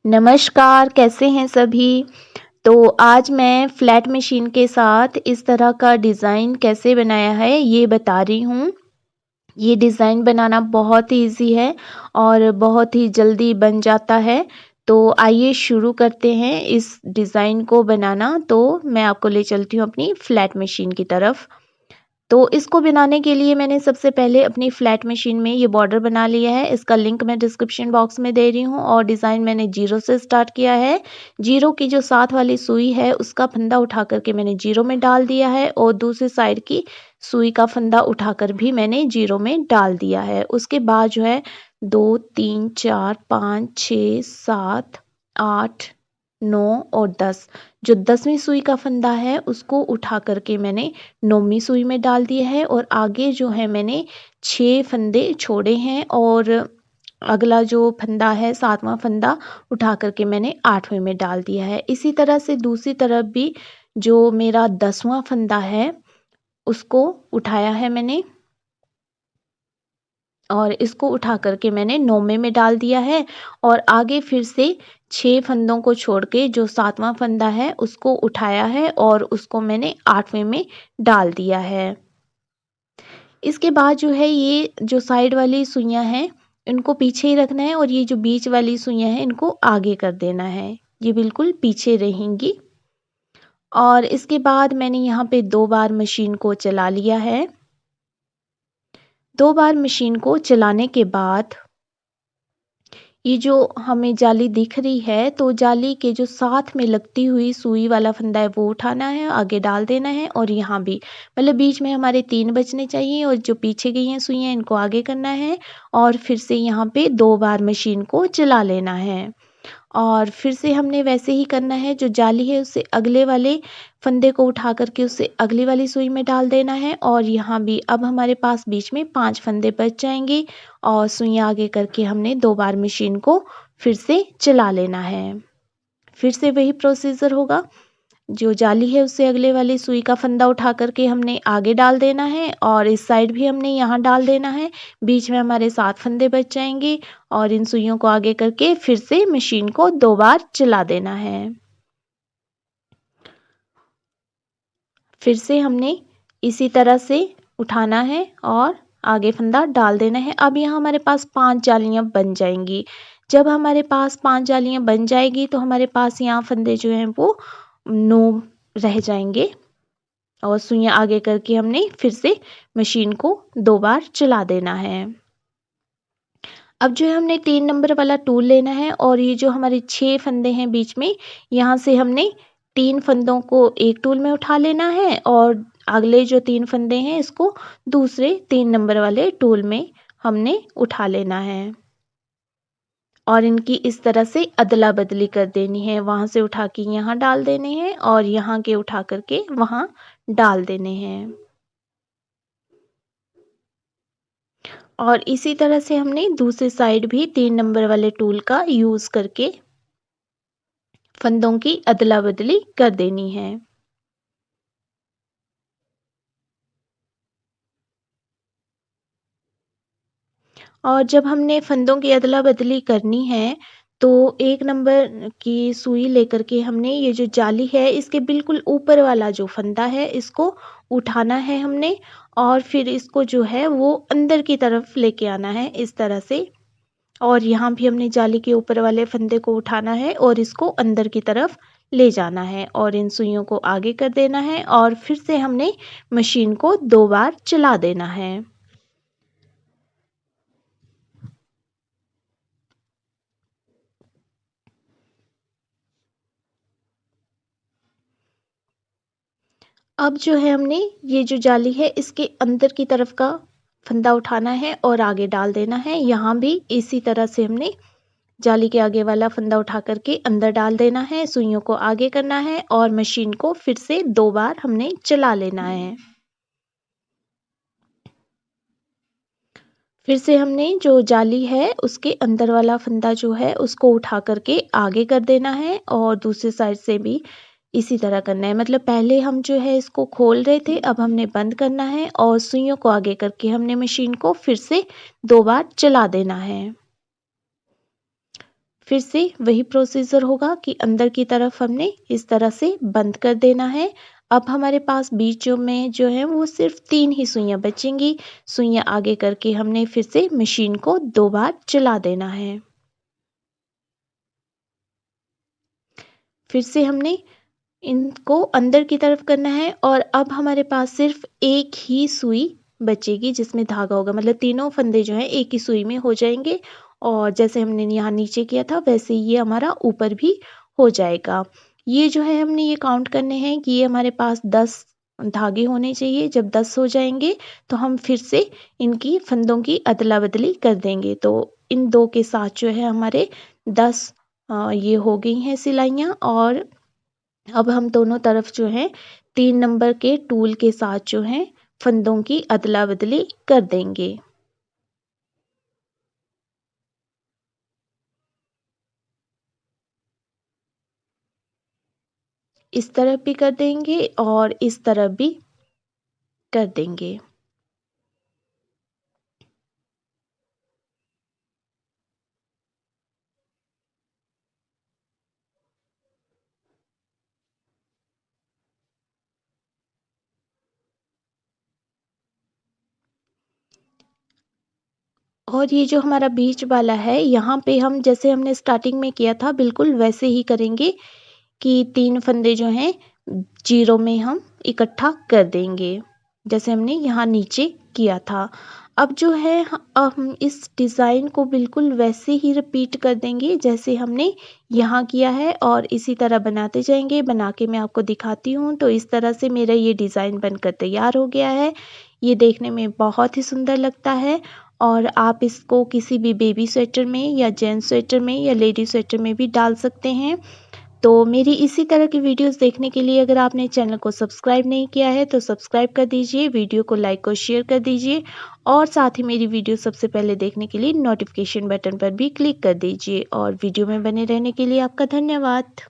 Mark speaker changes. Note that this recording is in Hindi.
Speaker 1: नमस्कार, कैसे हैं सभी? तो आज मैं फ्लैट मशीन के साथ इस तरह का डिज़ाइन कैसे बनाया है, ये बता रही हूँ। ये डिज़ाइन बनाना बहुत ही ईज़ी है और बहुत ही जल्दी बन जाता है। तो आइए शुरू करते हैं इस डिज़ाइन को बनाना। तो मैं आपको ले चलती हूँ अपनी फ्लैट मशीन की तरफ। तो इसको बनाने के लिए मैंने सबसे पहले अपनी फ्लैट मशीन में ये बॉर्डर बना लिया है। इसका लिंक मैं डिस्क्रिप्शन बॉक्स में दे रही हूँ और डिज़ाइन मैंने ज़ीरो से स्टार्ट किया है। ज़ीरो की जो साथ वाली सुई है उसका फंदा उठा कर के मैंने ज़ीरो में डाल दिया है और दूसरी साइड की सुई का फंदा उठाकर भी मैंने ज़ीरो में डाल दिया है। उसके बाद जो है 2, 3, 4, 5, 6, 7, 8, 9 और 10, जो 10वीं सुई का फंदा है उसको उठा कर के मैंने 9वीं सुई में डाल दिया है और आगे जो है मैंने 6 फंदे छोड़े हैं और अगला जो फंदा है 7वां फंदा उठा कर के मैंने 8वें में डाल दिया है। इसी तरह से दूसरी तरफ भी जो मेरा 10वां फंदा है उसको उठाया है मैंने और इसको उठा कर के मैंने 9वें में डाल दिया है और आगे फिर से 6 फंदों को छोड़ के जो 7वां फंदा है उसको उठाया है और उसको मैंने 8वें में डाल दिया है। इसके बाद जो है ये जो साइड वाली सुइयाँ हैं इनको पीछे ही रखना है और ये जो बीच वाली सुइयाँ हैं इनको आगे कर देना है। ये बिल्कुल पीछे रहेंगी और इसके बाद मैंने यहाँ पे 2 बार मशीन को चला लिया है। 2 बार मशीन को चलाने के बाद ये जो हमें जाली दिख रही है तो जाली के जो साथ में लगती हुई सुई वाला फंदा है वो उठाना है, आगे डाल देना है और यहाँ भी मतलब बीच में हमारे 3 बचने चाहिए और जो पीछे गई हैं सुइयाँ इनको आगे करना है और फिर से यहाँ पे 2 बार मशीन को चला लेना है। और फिर से हमने वैसे ही करना है, जो जाली है उससे अगले वाले फंदे को उठा कर के उससे अगली वाली सुई में डाल देना है और यहाँ भी अब हमारे पास बीच में 5 फंदे बच जाएंगे और सुइयाँ आगे करके हमने 2 बार मशीन को फिर से चला लेना है। फिर से वही प्रोसीजर होगा, जो जाली है उससे अगले वाली सुई का फंदा उठा कर के हमने आगे डाल देना है और इस साइड भी हमने यहाँ डाल देना है। बीच में हमारे 7 फंदे बच जाएंगे और इन सुइयों को आगे करके फिर से मशीन को 2 बार चला देना है। फिर से हमने इसी तरह से उठाना है और आगे फंदा डाल देना है। अब यहाँ हमारे पास 5 जालियाँ बन जाएंगी। जब हमारे पास 5 जालियाँ बन जाएगी तो हमारे पास यहाँ फंदे जो हैं वो 9 रह जाएंगे और सुइयाँ आगे करके हमने फिर से मशीन को 2 बार चला देना है। अब जो है हमने 3 नंबर वाला टूल लेना है और ये जो हमारे 6 फंदे हैं बीच में, यहाँ से हमने 3 फंदों को एक टूल में उठा लेना है और अगले जो 3 फंदे हैं इसको दूसरे 3 नंबर वाले टूल में हमने उठा लेना है और इनकी इस तरह से अदला बदली कर देनी है। वहाँ से उठा के यहाँ डाल देने हैं और यहाँ के उठा करके वहाँ डाल देने हैं। और इसी तरह से हमने दूसरी साइड भी 3 नंबर वाले टूल का यूज़ करके फंदों की अदला बदली कर देनी है। और जब हमने फंदों की अदला बदली करनी है तो 1 नंबर की सुई लेकर के हमने ये जो जाली है इसके बिल्कुल ऊपर वाला जो फंदा है इसको उठाना है हमने और फिर इसको जो है वो अंदर की तरफ लेके आना है इस तरह से और यहाँ भी हमने जाली के ऊपर वाले फंदे को उठाना है और इसको अंदर की तरफ ले जाना है और इन सुइयों को आगे कर देना है और फिर से हमने मशीन को 2 बार चला देना है। अब जो है हमने ये जो जाली है इसके अंदर की तरफ का फंदा उठाना है और आगे डाल देना है। यहाँ भी इसी तरह से हमने जाली के आगे वाला फंदा उठा करके अंदर डाल देना है, सुइयों को आगे करना है और मशीन को फिर से 2 बार हमने चला लेना है। फिर से हमने जो जाली है उसके अंदर वाला फंदा जो है उसको उठा करके आगे कर देना है और दूसरी साइड से भी इसी तरह करना है। मतलब पहले हम जो है इसको खोल रहे थे, अब हमने बंद करना है और सुइयों को आगे करके हमने मशीन को फिर से 2 बार चला देना है। फिर से वही प्रोसीजर होगा कि अंदर की तरफ हमने इस तरह से बंद कर देना है। अब हमारे पास बीचों में जो है वो सिर्फ 3 ही सुइयाँ बचेंगी। सुइयाँ आगे करके हमने फिर से मशीन को 2 बार चला देना है। फिर से हमने इनको अंदर की तरफ करना है और अब हमारे पास सिर्फ एक ही सुई बचेगी जिसमें धागा होगा, मतलब तीनों फंदे जो हैं एक ही सुई में हो जाएंगे और जैसे हमने यहाँ नीचे किया था वैसे ये हमारा ऊपर भी हो जाएगा। ये जो है हमने ये काउंट करने हैं कि ये हमारे पास 10 धागे होने चाहिए। जब 10 हो जाएंगे तो हम फिर से इनकी फंदों की अदला बदली कर देंगे। तो इन दो के साथ जो है हमारे 10 ये हो गई हैं सिलाइयाँ। और अब हम दोनों तरफ जो है 3 नंबर के टूल के साथ जो है फंदों की अदला बदली कर देंगे। इस तरफ भी कर देंगे और इस तरफ भी कर देंगे। और ये जो हमारा बीच वाला है यहाँ पे हम जैसे हमने स्टार्टिंग में किया था बिल्कुल वैसे ही करेंगे कि 3 फंदे जो हैं जीरो में हम इकट्ठा कर देंगे जैसे हमने यहाँ नीचे किया था। अब जो है हम इस डिज़ाइन को बिल्कुल वैसे ही रिपीट कर देंगे जैसे हमने यहाँ किया है और इसी तरह बनाते जाएंगे। बना के मैं आपको दिखाती हूँ। तो इस तरह से मेरा ये डिज़ाइन बनकर तैयार हो गया है। ये देखने में बहुत ही सुंदर लगता है और आप इसको किसी भी बेबी स्वेटर में या जेंट्स स्वेटर में या लेडी स्वेटर में भी डाल सकते हैं। तो मेरी इसी तरह की वीडियोस देखने के लिए अगर आपने चैनल को सब्सक्राइब नहीं किया है तो सब्सक्राइब कर दीजिए, वीडियो को लाइक और शेयर कर दीजिए और साथ ही मेरी वीडियो सबसे पहले देखने के लिए नोटिफिकेशन बटन पर भी क्लिक कर दीजिए। और वीडियो में बने रहने के लिए आपका धन्यवाद।